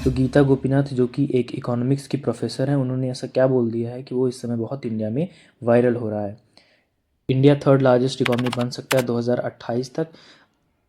तो गीता गोपीनाथ जो कि एक इकोनॉमिक्स की प्रोफेसर हैं, उन्होंने ऐसा क्या बोल दिया है कि वो इस समय बहुत इंडिया में वायरल हो रहा है। इंडिया थर्ड लार्जेस्ट इकोनॉमी बन सकता है 2028 तक,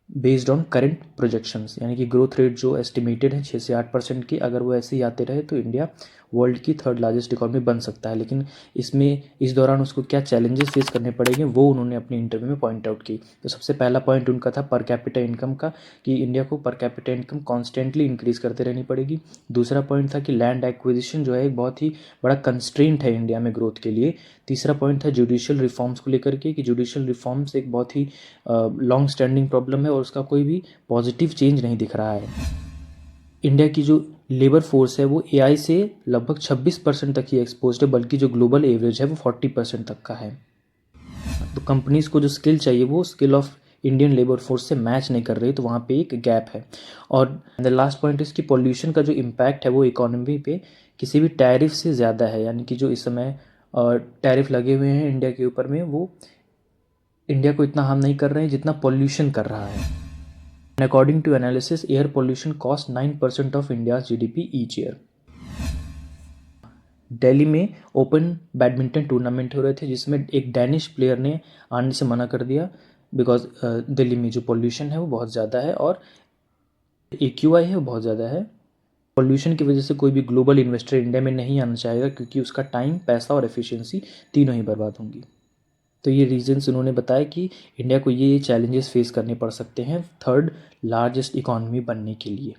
बेस्ड ऑन करेंट प्रोजेक्शंस, यानी कि ग्रोथ रेट जो एस्टिमेटेड है 6 से 8% की, अगर वो ऐसे ही आते रहे तो इंडिया वर्ल्ड की थर्ड लार्जेस्ट इकोनॉमी बन सकता है। लेकिन इसमें इस दौरान उसको क्या चैलेंजेस फेस करने पड़ेंगे वो उन्होंने अपने इंटरव्यू में पॉइंट आउट की। तो सबसे पहला पॉइंट उनका था पर कैपिटा इनकम का, कि इंडिया को per capita income constantly increase करते रहनी पड़ेगी। दूसरा पॉइंट था कि लैंड एक्विजिशन जो है एक बहुत ही बड़ा कंस्ट्रेंट है इंडिया में ग्रोथ के लिए। तीसरा पॉइंट था जुडिशियल रिफॉर्म्स को लेकर के, कि जुडिशियल रिफॉर्म्स एक बहुत ही लॉन्ग स्टैंडिंग प्रॉब्लम है और उसका कोई भी पॉजिटिव चेंज नहीं दिख रहा है। इंडिया की जो लेबर फोर्स है वो एआई से लगभग 26% तक ही एक्सपोज्ड है, बल्कि जो ग्लोबल एवरेज है वो 40% तक का है। तो कंपनीज को जो स्किल चाहिए वो skill of Indian labour force से मैच नहीं कर रही, तो वहाँ पे एक गैप है। और द लास्ट पॉइंट इसकी पॉल्यूशन का जो इम्पैक्ट है वो इकोनॉमी पे किसी भी टैरिफ से ज़्यादा है, यानी कि जो इस समय टैरिफ लगे हुए हैं इंडिया के ऊपर में, वो इंडिया को इतना हार्म नहीं कर रहे हैं जितना पॉल्यूशन कर रहा है। According to analysis, air pollution cost 9% of India GDP each year. Delhi में ओपन बैडमिंटन टूर्नामेंट हो रहे थे जिसमें एक डैनिश प्लेयर ने आने से मना कर दिया, बिकॉज दिल्ली में जो पॉल्यूशन है वो बहुत ज़्यादा है और AQI है वो बहुत ज़्यादा है। पॉल्यूशन की वजह से कोई भी ग्लोबल इन्वेस्टर इंडिया में नहीं आना चाहेगा, क्योंकि उसका टाइम, पैसा और एफिशिएंसी तीनों ही बर्बाद होंगी। तो ये रीजंस उन्होंने बताया कि इंडिया को ये चैलेंजेस फेस करने पड़ सकते हैं थर्ड लार्जेस्ट इकॉनमी बनने के लिए।